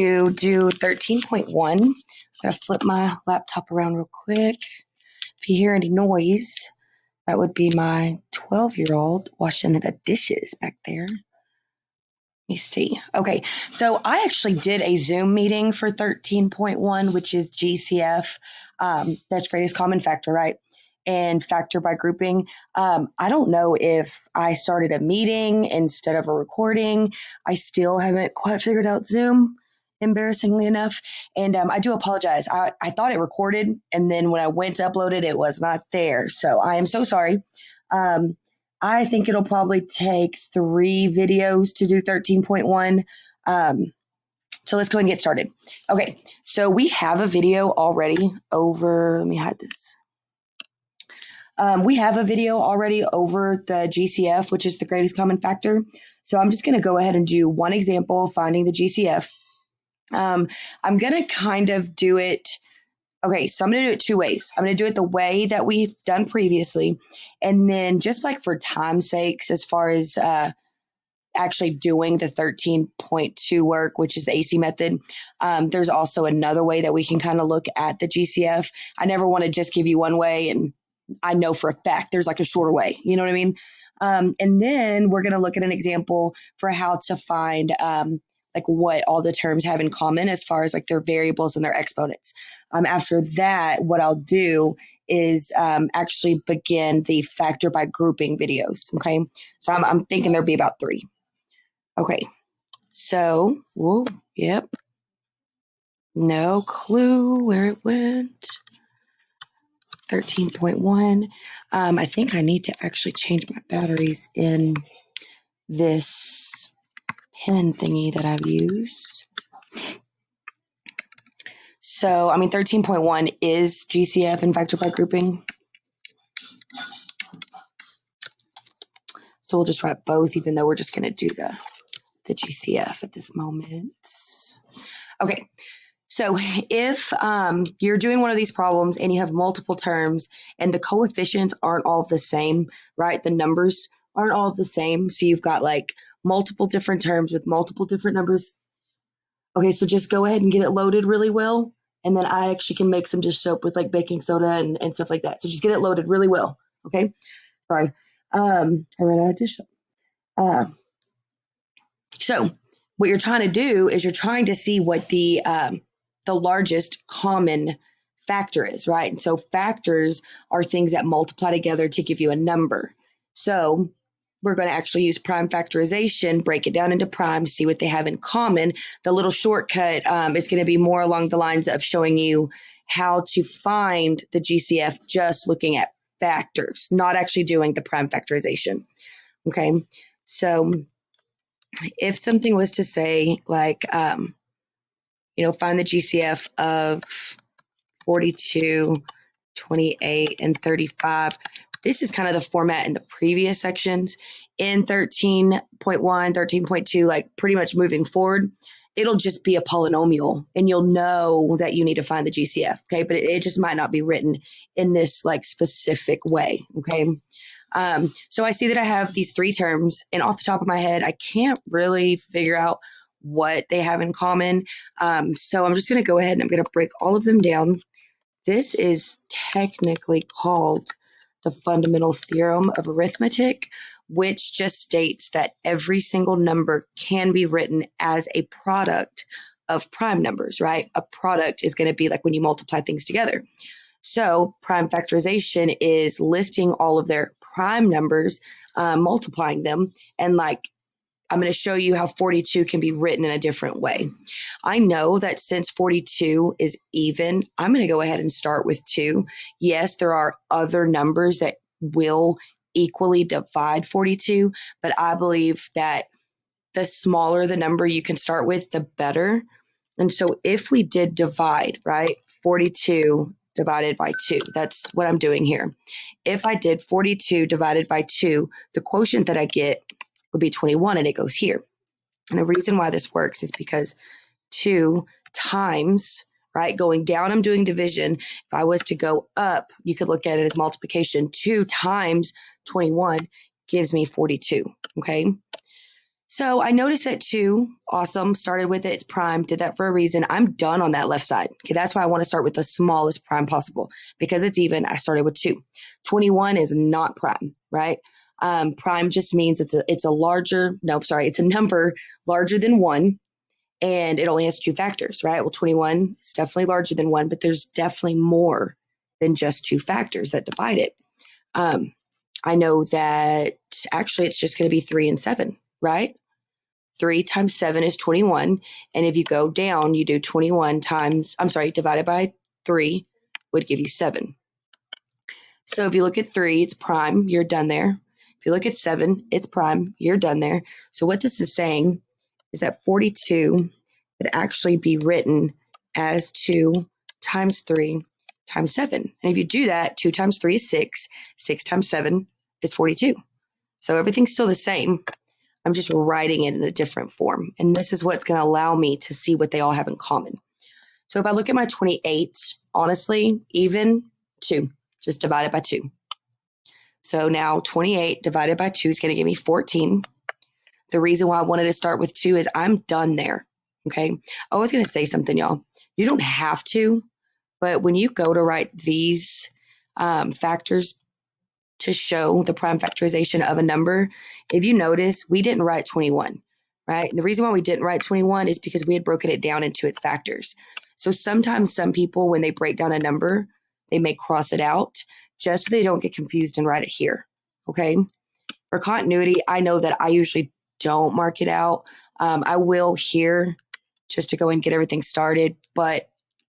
to do 13.1. I'm going to flip my laptop around real quick. If you hear any noise, that would be my 12-year-old washing the dishes back there. Let me see. Okay, so I actually did a Zoom meeting for 13.1, which is GCF. That's greatest common factor, right? And factor by grouping. I don't know if I started a meeting instead of a recording. I still haven't quite figured out Zoom, embarrassingly enough. And I do apologize. I thought it recorded, and then when I went to upload it, it was not there. So I am so sorry. I think it'll probably take 3 videos to do 13.1. So let's go ahead and get started. Okay, so we have a video already over, let me hide this. We have a video already over the GCF, which is the greatest common factor. So I'm just going to go ahead and do one example finding the GCF. I'm going to kind of do it. Okay, so I'm going to do it 2 ways. I'm going to do it the way that we've done previously. And then just like for time's sakes, as far as actually doing the 13.2 work, which is the AC method, there's also another way that we can kind of look at the GCF. I never want to just give you one way and I know for a fact there's like a shorter way. You know what I mean? And then we're going to look at an example for how to find like what all the terms have in common as far as like their variables and their exponents. After that, what I'll do is actually begin the factor by grouping videos. Okay. So I'm thinking there'll be about 3. Okay. So, whoa, yep. No clue where it went. 13.1. I think I need to actually change my batteries in this pen thingy that I've used. So, 13.1 is GCF and factor by grouping. So we'll just write both, even though we're just going to do the GCF at this moment. Okay. So if you're doing one of these problems and you have multiple terms and the coefficients aren't all the same, right? The numbers aren't all the same. So you've got like multiple different terms with multiple different numbers. Okay, so just go ahead and get it loaded really well. And then I actually can make some dish soap with like baking soda and stuff like that. So just get it loaded really well. Okay. Sorry. I ran out of dish soap. So what you're trying to do is you're trying to see what the largest common factor is, right? And so factors are things that multiply together to give you a number. So we're going to actually use prime factorization, break it down into primes, see what they have in common. The little shortcut is going to be more along the lines of showing you how to find the GCF just looking at factors, not actually doing the prime factorization. Okay, so if something was to say like, find the GCF of 42, 28, and 35. This is kind of the format in the previous sections. In 13.1, 13.2, like pretty much moving forward, it'll just be a polynomial and you'll know that you need to find the GCF, okay? But it just might not be written in this like specific way, okay? So I see that I have these 3 terms and off the top of my head, I can't really figure out what they have in common. So I'm just going to go ahead and I'm going to break all of them down. This is technically called the fundamental theorem of arithmetic, which just states that every single number can be written as a product of prime numbers, right? A product is going to be like when you multiply things together. So prime factorization is listing all of their prime numbers, multiplying them, and like I'm going to show you how 42 can be written in a different way. I know that since 42 is even, I'm going to go ahead and start with 2. Yes, there are other numbers that will equally divide 42, but I believe that the smaller the number you can start with, the better. And so if we did divide, right, 42 divided by 2, that's what I'm doing here. If I did 42 divided by 2, the quotient that I get would be 21 and it goes here. And the reason why this works is because 2 times, right, going down I'm doing division. If I was to go up, you could look at it as multiplication. 2 times 21 gives me 42, okay? So I noticed that 2, awesome, started with it, it's prime, did that for a reason. I'm done on that left side. Okay, that's why I want to start with the smallest prime possible because it's even. I started with 2. 21 is not prime, right? Prime just means it's a larger, no, sorry, it's a number larger than 1 and it only has 2 factors, right? Well, 21 is definitely larger than 1, but there's definitely more than just 2 factors that divide it. I know that actually it's just going to be 3 and 7, right? 3 times 7 is 21. And if you go down, you do 21 times, divided by 3 would give you 7. So if you look at 3, it's prime, you're done there. If you look at 7, it's prime, you're done there. So what this is saying is that 42 would actually be written as 2 times 3 times 7. And if you do that, 2 times 3 is 6. 6 times 7 is 42. So everything's still the same. I'm just writing it in a different form. And this is what's going to allow me to see what they all have in common. So if I look at my 28, honestly, even 2, just divide it by 2. So now 28 divided by 2 is going to give me 14. The reason why I wanted to start with 2 is I'm done there. Okay. I was going to say something, y'all. You don't have to, but when you go to write these factors to show the prime factorization of a number, if you notice, we didn't write 21, right? And the reason why we didn't write 21 is because we had broken it down into its factors. So sometimes some people, when they break down a number, they may cross it out just so they don't get confused and write it here, okay? For continuity, I know that I usually don't mark it out. I will here just to go and get everything started, but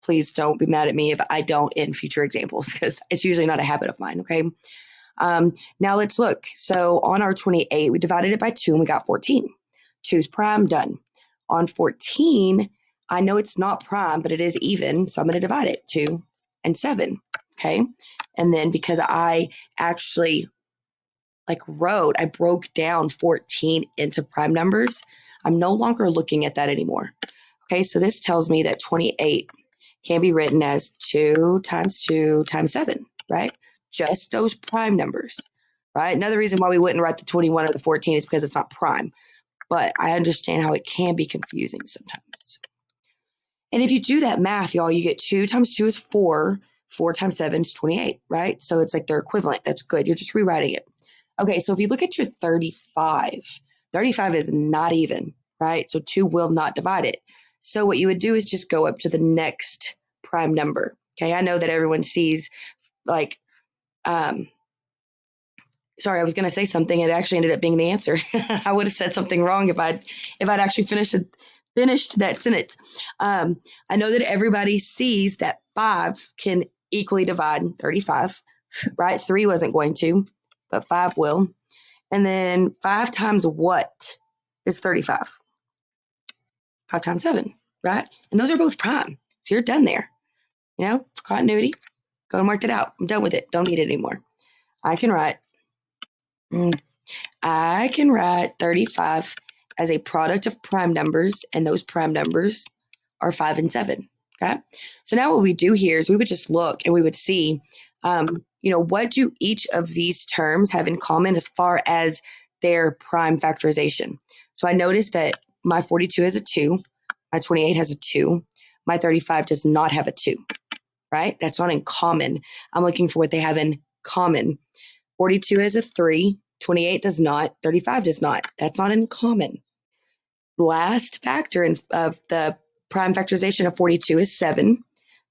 please don't be mad at me if I don't in future examples because it's usually not a habit of mine, okay? Now let's look. So on our 28, we divided it by 2 and we got 14. 2's prime, done. On 14, I know it's not prime, but it is even, so I'm going to divide it, 2 and 7, okay? And then because I actually I broke down 14 into prime numbers, I'm no longer looking at that anymore. Okay, so this tells me that 28 can be written as 2 times 2 times 7, right? Just those prime numbers, right? Another reason why we wouldn't write the 21 or the 14 is because it's not prime, but I understand how it can be confusing sometimes. And if you do that math, y'all, you get 2 times 2 is 4, 4 times 7 is 28, right? So it's like they're equivalent. That's good. You're just rewriting it. Okay, so if you look at your 35, 35 is not even, right? So 2 will not divide it. So what you would do is just go up to the next prime number. Okay, I know that everyone sees like, sorry, I was going to say something. It actually ended up being the answer. I would have said something wrong if I'd actually finished that sentence. I know that everybody sees that 5 can equally divide 35, right? 3 wasn't going to, but 5 will. And then 5 times what is 35? 5 times 7, right? And those are both prime. So you're done there. You know, for continuity, go and mark it out. I'm done with it. Don't need it anymore. I can write 35 as a product of prime numbers, and those prime numbers are 5 and 7. Okay. So now what we do here is we would just look and we would see, what do each of these terms have in common as far as their prime factorization. So I noticed that my 42 has a 2, my 28 has a 2, my 35 does not have a 2, right? That's not in common. I'm looking for what they have in common. 42 has a 3, 28 does not, 35 does not. That's not in common. Last factor of the prime factorization of 42 is 7.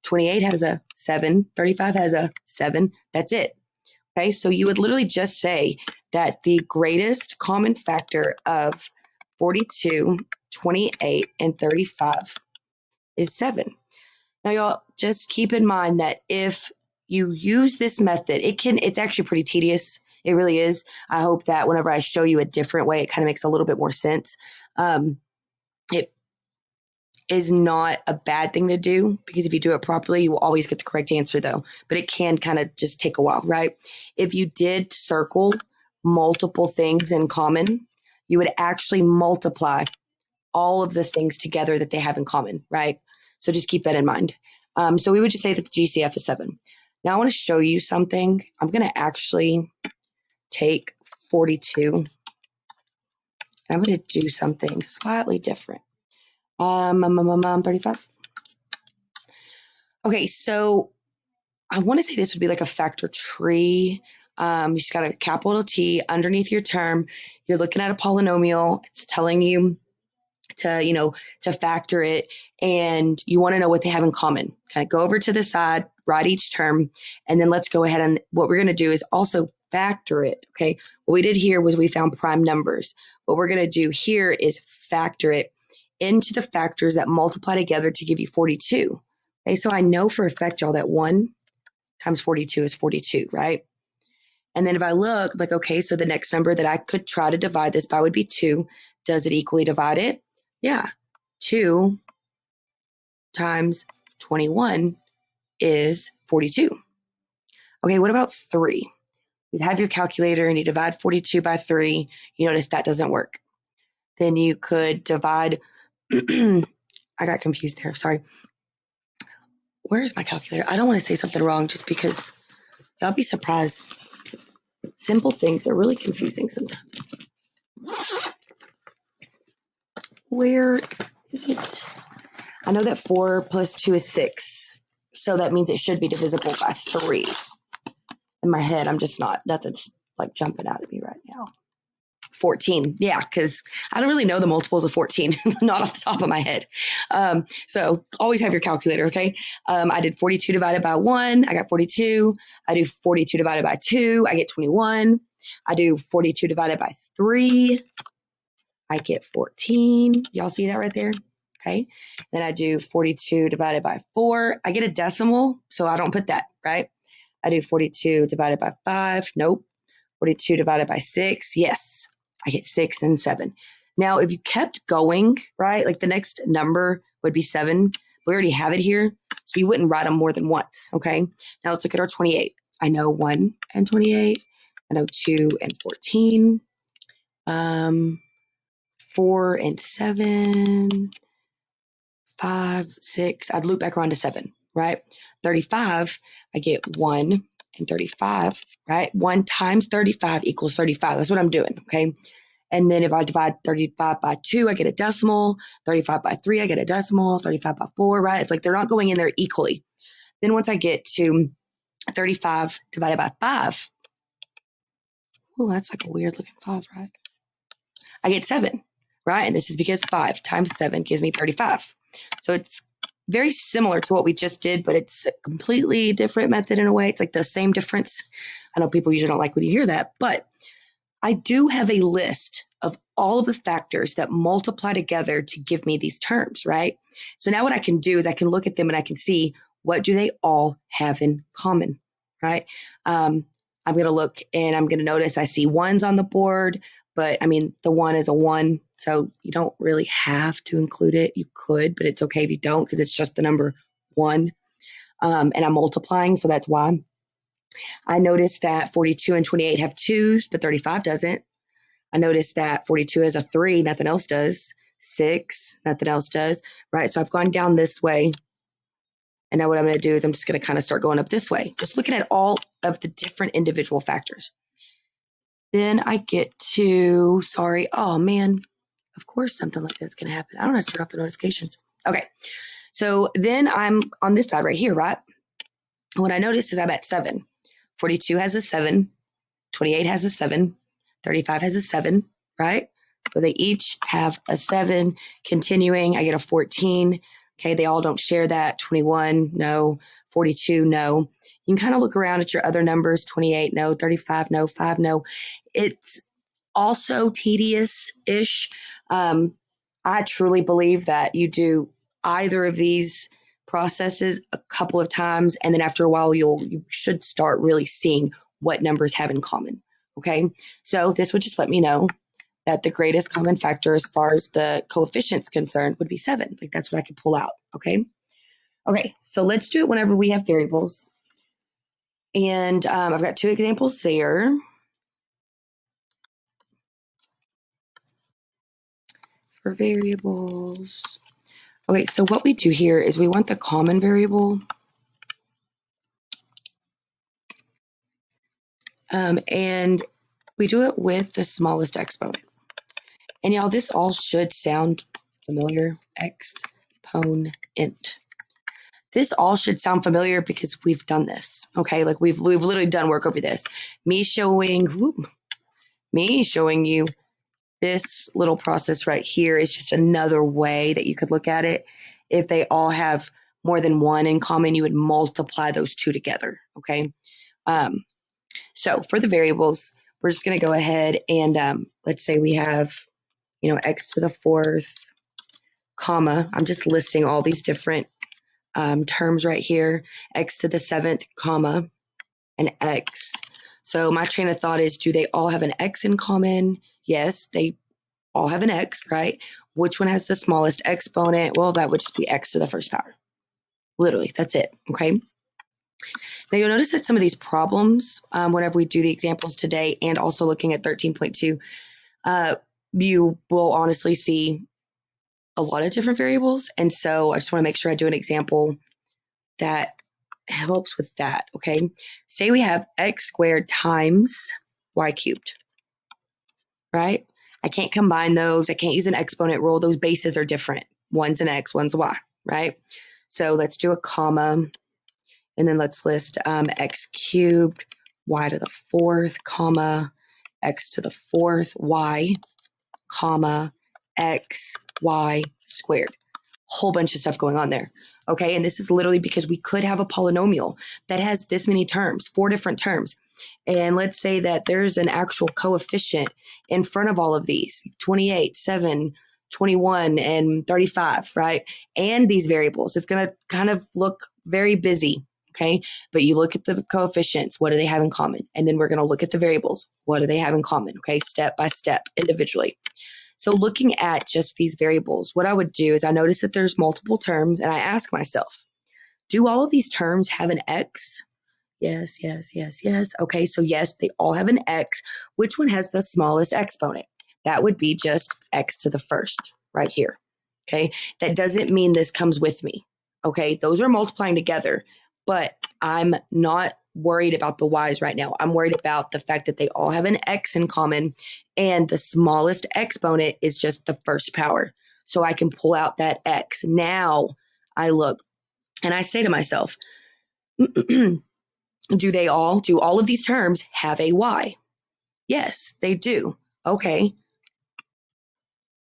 28 has a 7. 35 has a 7. That's it. Okay, so you would literally just say that the greatest common factor of 42, 28, and 35 is 7. Now, y'all, just keep in mind that if you use this method, it's actually pretty tedious. It really is. I hope that whenever I show you a different way, it kind of makes a little bit more sense. It is not a bad thing to do because if you do it properly, you will always get the correct answer though, but it can kind of just take a while, right? If you did circle multiple things in common, you would actually multiply all of the things together that they have in common, right? So just keep that in mind. So we would just say that the GCF is 7. Now I want to show you something. I'm going to actually take 42 and And I'm going to do something slightly different. 35. Okay, so I want to say this would be like a factor tree. You just got a capital T underneath your term. You're looking at a polynomial. It's telling you to factor it, and you want to know what they have in common. Kind of go over to the side, write each term, and then let's go ahead and what we're going to do is also factor it. Okay, what we did here was we found prime numbers. What we're going to do here is factor it into the factors that multiply together to give you 42. Okay, so I know for a fact, y'all, that 1 times 42 is 42, right? And then if I look, I'm like, okay, so the next number that I could try to divide this by would be 2. Does it equally divide it? Yeah. 2 times 21 is 42. Okay, what about 3? You'd have your calculator and you divide 42 by 3. You notice that doesn't work. Then you could divide, I got confused there, sorry. Where is my calculator? I don't want to say something wrong just because y'all be surprised. Simple things are really confusing sometimes. Where is it? I know that 4 plus 2 is 6. So that means it should be divisible by 3. In my head, I'm just not, nothing's like jumping out at me right now. 14. Yeah, because I don't really know the multiples of 14, not off the top of my head. So always have your calculator, okay? I did 42 divided by 1. I got 42. I do 42 divided by 2. I get 21. I do 42 divided by 3. I get 14. Y'all see that right there? Okay. Then I do 42 divided by 4. I get a decimal, so I don't put that, right? I do 42 divided by 5. Nope. 42 divided by 6. Yes. I get 6 and 7. Now, if you kept going, right, like the next number would be 7. We already have it here, so you wouldn't write them more than once, okay? Now, let's look at our 28. I know 1 and 28. I know 2 and 14. 4 and 7, 5, 6. I'd loop back around to 7, right? 35, I get 1 and 35, right? 1 times 35 equals 35. That's what I'm doing, okay? And then if I divide 35 by 2, I get a decimal. 35 by 3, I get a decimal. 35 by 4, right? It's like they're not going in there equally. Then once I get to 35 divided by 5, oh, that's like a weird looking 5, right? I get 7, right? And this is because 5 times 7 gives me 35. So it's very similar to what we just did, but it's a completely different method in a way. It's like the same difference. I know people usually don't like when you hear that, but I do have a list of all of the factors that multiply together to give me these terms, right? So now what I can do is I can look at them and I can see what do they all have in common, right? I'm going to look and I'm going to notice I see ones on the board, but I mean, the 1 is a 1, so you don't really have to include it. You could, but it's okay if you don't because it's just the number 1. And I'm multiplying, so that's why. I noticed that 42 and 28 have 2s, but 35 doesn't. I noticed that 42 has a 3, nothing else does. 6, nothing else does, right? So I've gone down this way. And now what I'm going to do is I'm just going to kind of start going up this way, just looking at all of the different individual factors. Then I get to, sorry, oh man, of course something like that's going to happen. I don't have to turn off the notifications. Okay, so then I'm on this side right here, right? What I noticed is I'm at 7. 42 has a 7, 28 has a 7, 35 has a 7, right? So they each have a 7. Continuing, I get a 14. Okay, they all don't share that. 21, no. 42, no. You can kind of look around at your other numbers. 28, no. 35, no. 5, no. It's also tedious-ish. I truly believe that you do either of these processes a couple of times, and then after a while, you should start really seeing what numbers have in common. Okay, so this would just let me know that the greatest common factor as far as the coefficient's concerned would be 7. Like that's what I could pull out. Okay, so let's do it whenever we have variables. And I've got 2 examples there. For variables. Okay, so what we do here is we want the common variable. And we do it with the smallest exponent. And y'all, this all should sound familiar. Exponent. This all should sound familiar because we've done this. Okay, like we've literally done work over this. Me showing you this little process right here is just another way that you could look at it. If they all have more than one in common, you would multiply those two together. Okay. So for the variables, we're just going to go ahead and let's say we have, x to the fourth, comma. I'm just listing all these different terms right here. X to the seventh, comma, and x. So my train of thought is, do they all have an x in common? Yes, they all have an x, right? Which one has the smallest exponent? Well, that would just be x to the first power. Literally, that's it, okay? Now you'll notice that some of these problems, whenever we do the examples today and also looking at 13.2, you will honestly see a lot of different variables. And so I just want to make sure I do an example that helps with that, okay? Say we have x squared times y cubed, right? I can't combine those. I can't use an exponent rule. Those bases are different. One's an x, one's a y, right? So let's do a comma, and then let's list x cubed, y to the fourth, comma, x to the fourth, y, comma, x, y squared. Whole bunch of stuff going on there. Okay, and this is literally because we could have a polynomial that has this many terms, 4 different terms. And let's say that there's an actual coefficient in front of all of these, 28, 7, 21, and 35, right? And these variables. It's going to kind of look very busy, okay? But you look at the coefficients, what do they have in common? And then we're going to look at the variables, what do they have in common, okay? Step by step, individually. So looking at just these variables, what I would do is I notice that there's multiple terms and I ask myself, do all of these terms have an x? Yes, yes, yes, yes. Okay, so yes, they all have an x. Which one has the smallest exponent? That would be just x to the first right here. Okay, that doesn't mean this comes with me. Okay, those are multiplying together, but I'm not worried about the y's right now. I'm worried about the fact that they all have an x in common and the smallest exponent is just the first power. So I can pull out that x. Now I look and I say to myself, do all of these terms have a y? Yes, they do. Okay.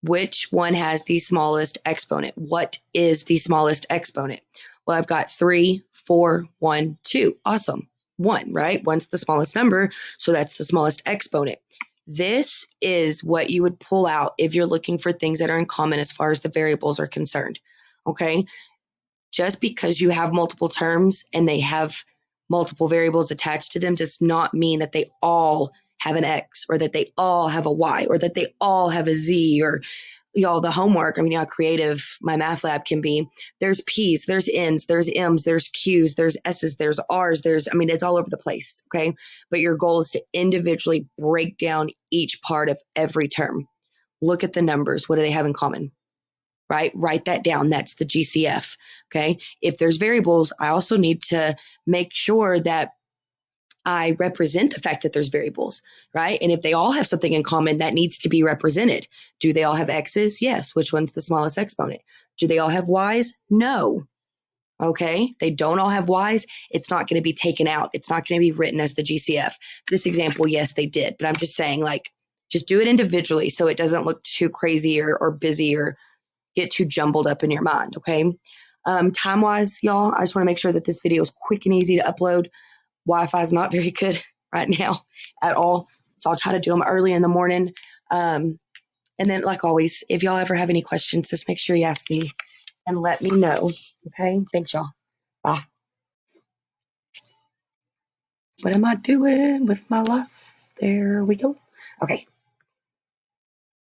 Which one has the smallest exponent? What is the smallest exponent? Well, I've got 3, 4, 1, 2. Awesome. 1, right? 1's the smallest number, so that's the smallest exponent. This is what you would pull out if you're looking for things that are in common as far as the variables are concerned. Okay? Just because you have multiple terms and they have multiple variables attached to them does not mean that they all have an X or that they all have a Y or that they all have a Z or the homework. I mean, how creative my math lab can be. There's P's, there's N's, there's M's, there's Q's, there's S's, there's R's, it's all over the place. Okay. But your goal is to individually break down each part of every term. Look at the numbers. What do they have in common? Right? Write that down. That's the GCF. Okay. If there's variables, I also need to make sure that I represent the fact that there's variables, right? And if they all have something in common, that needs to be represented. Do they all have X's? Yes. Which one's the smallest exponent? Do they all have Y's? No. Okay. They don't all have Y's. It's not going to be taken out. It's not going to be written as the GCF. This example, yes, they did. But I'm just saying, just do it individually so it doesn't look too crazy or busy or get too jumbled up in your mind, okay? Time-wise, y'all, I just want to make sure that this video is quick and easy to upload. Wi-Fi is not very good right now at all, so I'll try to do them early in the morning. And then, like always, if y'all ever have any questions, just make sure you ask me and let me know, okay? Thanks, y'all. Bye. What am I doing with my life? There we go. Okay.